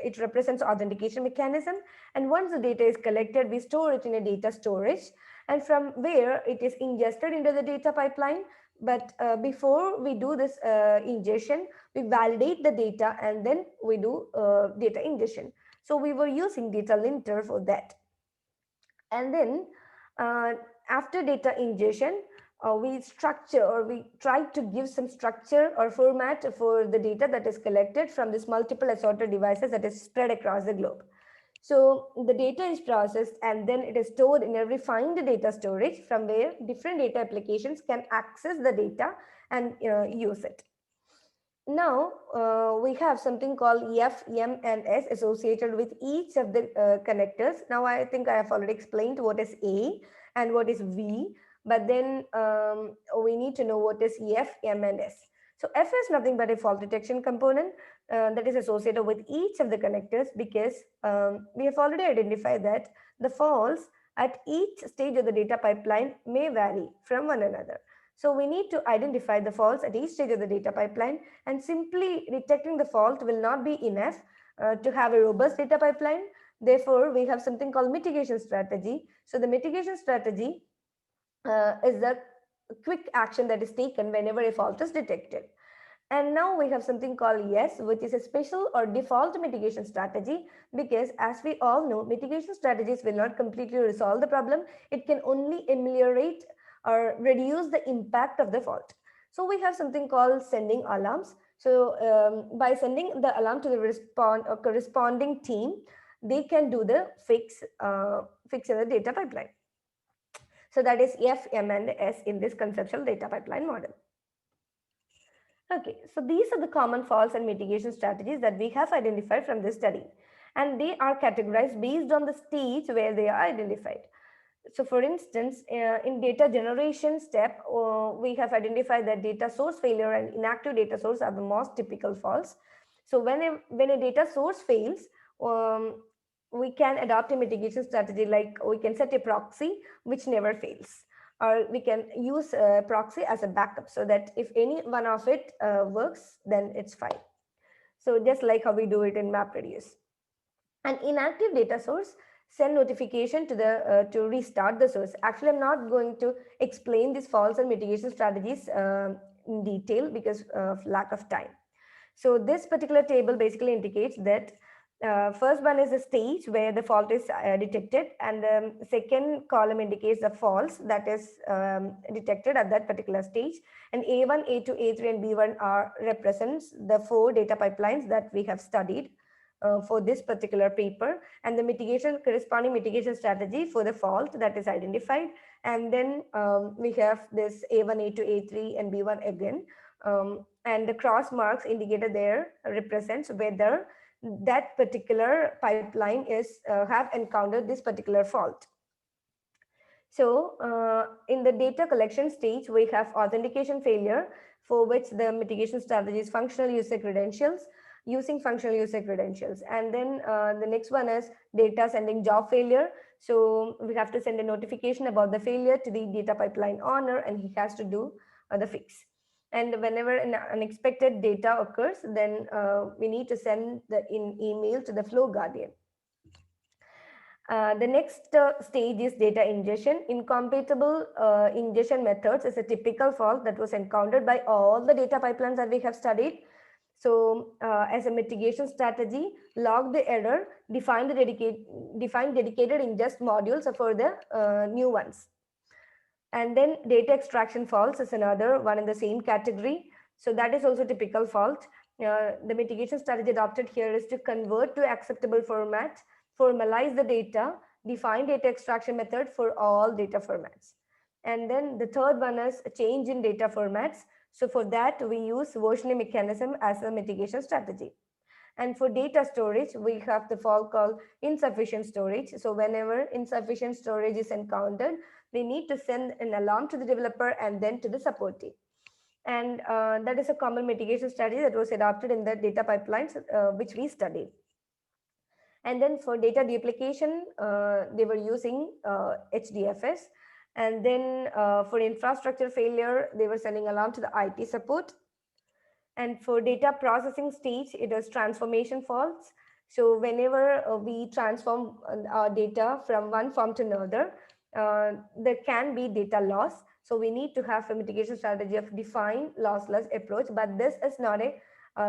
it represents authentication mechanism. And once the data is collected, we store it in a data storage, and from where it is ingested into the data pipeline. But before we do this ingestion, we validate the data, and then we do data ingestion. So we were using data linter for that. And then after data ingestion, we structure, or we try to give some structure or format for the data that is collected from this multiple assorted devices that is spread across the globe. So the data is processed, and then it is stored in a refined data storage from where different data applications can access the data and use it. Now we have something called F, M, and S associated with each of the connectors. Now I think I have already explained what is A and what is V, but then we need to know what is F, M, and S. So F is nothing but a fault detection component that is associated with each of the connectors, because we have already identified that the faults at each stage of the data pipeline may vary from one another. So we need to identify the faults at each stage of the data pipeline, and simply detecting the fault will not be enough to have a robust data pipeline. Therefore, we have something called mitigation strategy. So the mitigation strategy is the quick action that is taken whenever a fault is detected. And now we have something called YES, which is a special or default mitigation strategy, because as we all know, mitigation strategies will not completely resolve the problem. It can only ameliorate or reduce the impact of the fault. So we have something called sending alarms. So by sending the alarm to the corresponding team, they can do the fix in the data pipeline. So that is F, M, and S in this conceptual data pipeline model. Okay, so these are the common faults and mitigation strategies that we have identified from this study, and they are categorized based on the stage where they are identified. So for instance, in data generation step, we have identified that data source failure and inactive data source are the most typical faults. So when a data source fails, we can adopt a mitigation strategy, like we can set a proxy which never fails, or we can use a proxy as a backup, so that if any one of it works, then it's fine. So just like how we do it in MapReduce. An inactive data source, send notification to the to restart the source. Actually, I'm not going to explain these faults and mitigation strategies in detail because of lack of time. So this particular table basically indicates that first one is the stage where the fault is detected, and the second column indicates the faults that is detected at that particular stage. And A1, A2, A3, and B1 represents the 4 data pipelines that we have studied. for this particular paper, and the corresponding mitigation strategy for the fault that is identified. And then we have this A1, A2, A3, and B1 again. And the cross marks indicated there represents whether that particular pipeline is have encountered this particular fault. So in the data collection stage, we have authentication failure, for which the mitigation strategy is functional user credentials, using functional user credentials. And then the next one is data sending job failure. So we have to send a notification about the failure to the data pipeline owner, and he has to do the fix. And whenever an unexpected data occurs, then we need to send the email to the flow guardian. The next stage is data ingestion. Incompatible ingestion methods is a typical fault that was encountered by all the data pipelines that we have studied. So as a mitigation strategy, log the error, define dedicated ingest modules for the new ones. And then data extraction faults is another one in the same category. So that is also typical fault. The mitigation strategy adopted here is to convert to acceptable format, formalize the data, define data extraction method for all data formats. And then the third one is a change in data formats. So for that, we use versioning mechanism as a mitigation strategy. And for data storage, we have the fault called insufficient storage. So whenever insufficient storage is encountered, we need to send an alarm to the developer and then to the support team. And that is a common mitigation strategy that was adopted in the data pipelines, which we studied. And then for data duplication, they were using HDFS. And then for infrastructure failure, they were sending alarm to the IT support. And for data processing stage, it is transformation faults. So whenever we transform our data from one form to another, there can be data loss. So we need to have a mitigation strategy of define lossless approach, but this is not a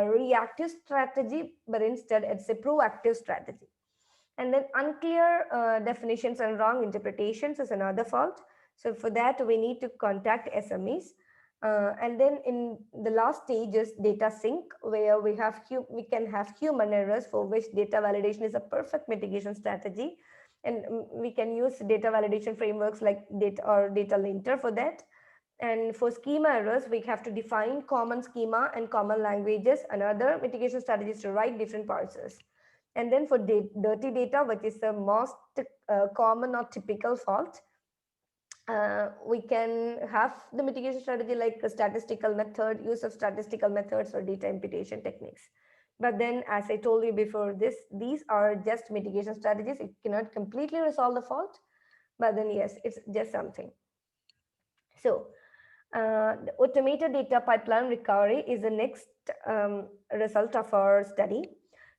reactive strategy, but instead it's a proactive strategy. And then unclear definitions and wrong interpretations is another fault. So for that, we need to contact SMEs. And then in the last stage is data sync, where we can have human errors, for which data validation is a perfect mitigation strategy. And we can use data validation frameworks like data linter for that. And for schema errors, we have to define common schema and common languages. Another mitigation strategy is to write different parsers. And then for dirty data, which is the most common or typical fault, we can have the mitigation strategy like a statistical method, use of statistical methods or data imputation techniques. But then, as I told you before, these are just mitigation strategies. It cannot completely resolve the fault, but then yes, it's just something. So the automated data pipeline recovery is the next result of our study.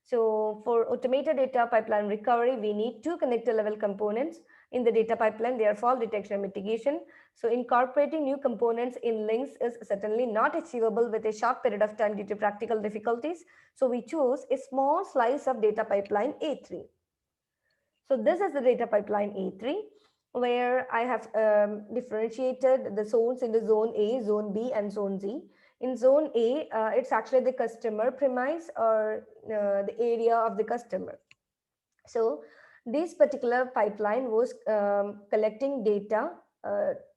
So for automated data pipeline recovery, we need two connector level components in the data pipeline. They are fault detection and mitigation. So incorporating new components in links is certainly not achievable with a short period of time due to practical difficulties. So we choose a small slice of data pipeline A3. So this is the data pipeline A3, where I have differentiated the zones into zone A, zone B, and zone Z. In zone A, it's actually the customer premise or the area of the customer. So this particular pipeline was collecting data,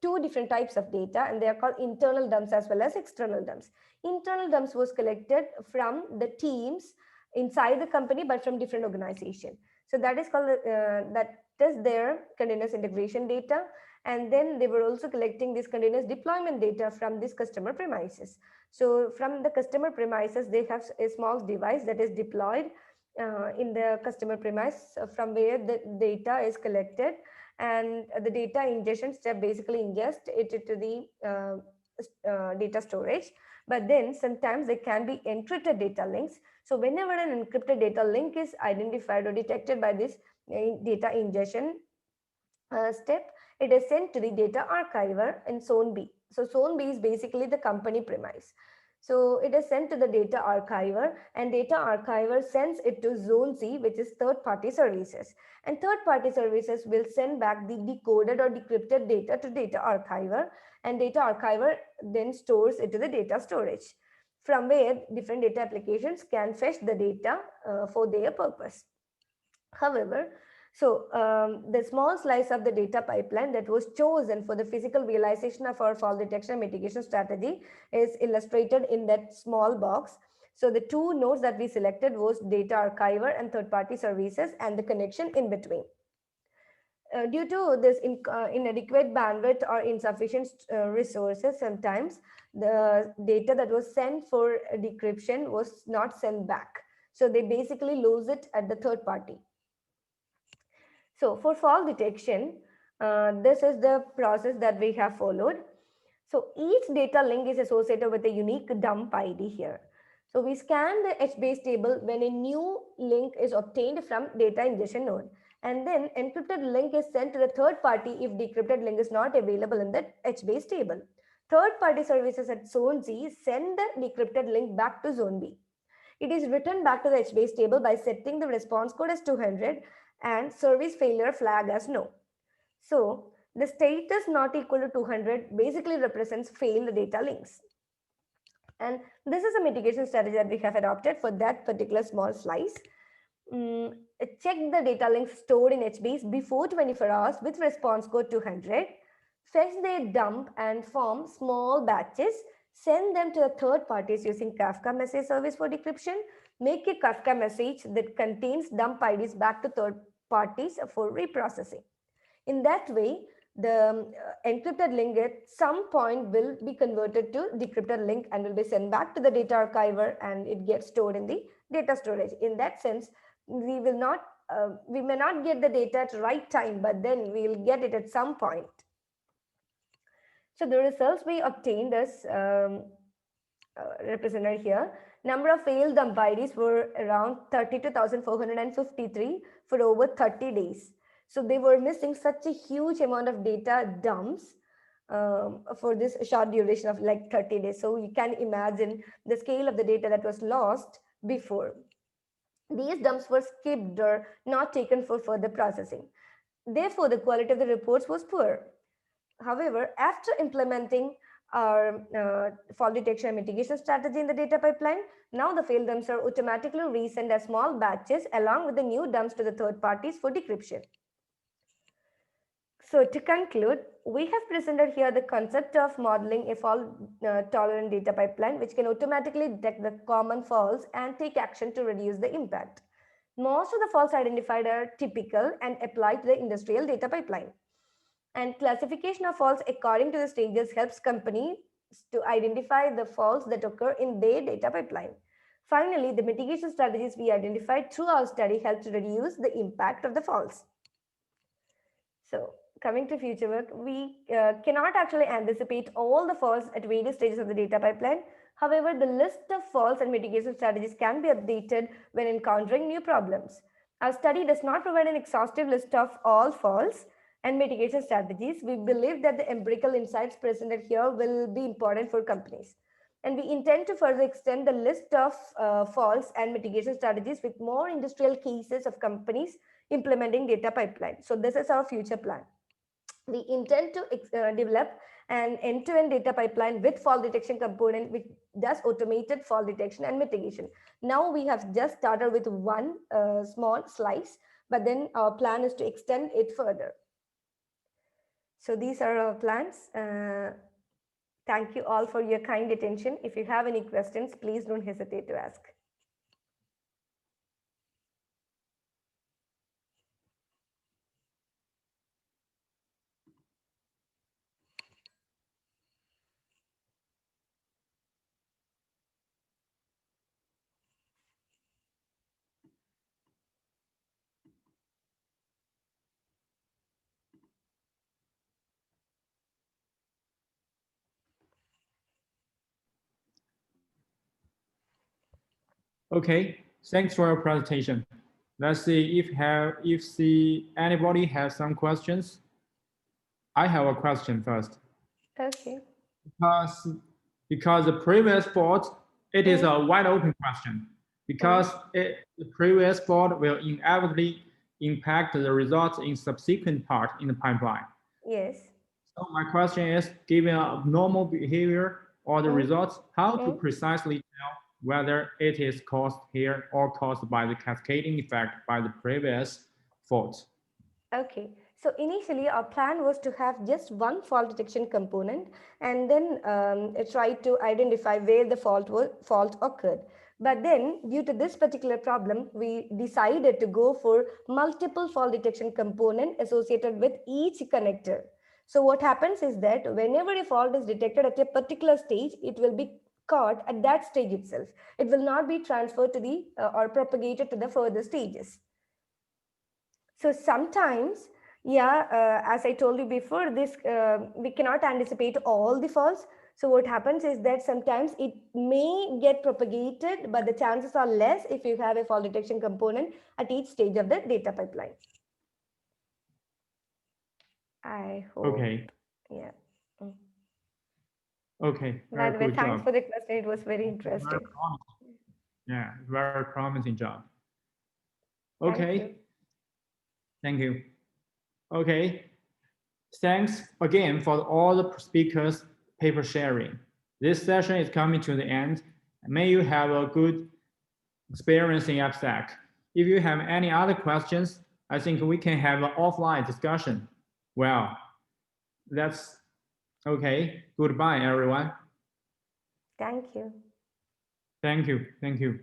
two different types of data, and they are called internal dumps as well as external dumps. Internal dumps was collected from the teams inside the company, but from different organization. So that is called, that is their continuous integration data. And then they were also collecting this continuous deployment data from this customer premises. So from the customer premises, they have a small device that is deployed in the customer premise, from where the data is collected, and the data ingestion step basically ingest it to the data storage. But then sometimes there can be encrypted data links. So whenever an encrypted data link is identified or detected by this data ingestion step, it is sent to the data archiver in zone B. So zone B is basically the company premise. So it is sent to the data archiver, and data archiver sends it to zone C, which is third-party services. And third-party services will send back the decoded or decrypted data to data archiver, and data archiver then stores it to the data storage. from where different data applications can fetch the data for their purpose. However, the small slice of the data pipeline that was chosen for the physical realization of our fault detection and mitigation strategy is illustrated in that small box. So the two nodes that we selected was data archiver and third-party services and the connection in between. Due to this inadequate bandwidth or insufficient resources, sometimes the data that was sent for decryption was not sent back. So they basically lose it at the third party. So for fault detection, this is the process that we have followed. So each data link is associated with a unique dump ID here. So we scan the HBase table when a new link is obtained from data ingestion node. And then encrypted link is sent to the third party if decrypted link is not available in the HBase table. Third party services at zone Z send the decrypted link back to zone B. It is written back to the HBase table by setting the response code as 200 and service failure flag as no. So the status not equal to 200 basically represents failed data links. And this is a mitigation strategy that we have adopted for that particular small slice. Check the data links stored in HBase before 24 hours with response code 200. Fetch their dump and form small batches. Send them to the third parties using Kafka message service for decryption. Make a Kafka message that contains dump IDs back to third parties for reprocessing. In that way, the encrypted link at some point will be converted to decrypted link and will be sent back to the data archiver, and it gets stored in the data storage. In that sense, we may not get the data at the right time, but then we will get it at some point. So the results we obtained is represented here. Number of failed dump IDs were around 32,453 for over 30 days. So they were missing such a huge amount of data dumps for this short duration of like 30 days. So you can imagine the scale of the data that was lost before. These dumps were skipped or not taken for further processing. Therefore, the quality of the reports was poor. However, after implementing our fault detection and mitigation strategy in the data pipeline, now the failed dumps are automatically resent as small batches along with the new dumps to the third parties for decryption. So to conclude, we have presented here the concept of modeling a fault-tolerant data pipeline, which can automatically detect the common faults and take action to reduce the impact. Most of the faults identified are typical and applied to the industrial data pipeline. And classification of faults according to the stages helps companies to identify the faults that occur in their data pipeline. Finally, the mitigation strategies we identified through our study help to reduce the impact of the faults. So, coming to future work, we cannot actually anticipate all the faults at various stages of the data pipeline. However, the list of faults and mitigation strategies can be updated when encountering new problems. Our study does not provide an exhaustive list of all faults and mitigation strategies. We believe that the empirical insights presented here will be important for companies. And we intend to further extend the list of faults and mitigation strategies with more industrial cases of companies implementing data pipeline. So this is our future plan. We intend to develop an end-to-end data pipeline with fault detection component which does automated fault detection and mitigation. Now we have just started with one small slice, but then our plan is to extend it further. So these are our plans. Thank you all for your kind attention. If you have any questions, please don't hesitate to ask. Okay, thanks for your presentation. Let's see if anybody has some questions. I have a question first. Okay. Because the previous board, it is a wide open question. Because the previous board will inevitably impact the results in subsequent part in the pipeline. Yes. So my question is, given a normal behavior or the results, how to Mm. precisely tell whether it is caused here or caused by the cascading effect by the previous fault. Okay, so initially our plan was to have just one fault detection component and then try to identify where the fault occurred. But then due to this particular problem, we decided to go for multiple fault detection component associated with each connector. So what happens is that whenever a fault is detected at a particular stage, it will be caught at that stage itself. It will not be transferred to the or propagated to the further stages. So sometimes, yeah, as I told you before, this we cannot anticipate all the faults. So what happens is that sometimes it may get propagated, but the chances are less if you have a fault detection component at each stage of the data pipeline. I hope. Okay. Yeah. Mm. Okay. By the way, Good thanks job. for the question. It was very Very interesting. promising. Yeah, very promising job. Thank Okay. you. Thank you. Okay. Thanks again for all the speakers' paper sharing. This session is coming to the end. May you have a good experience in abstract. If you have any other questions, I think we can have an offline discussion. Well, that's okay. Goodbye, everyone. Thank you. Thank you. Thank you.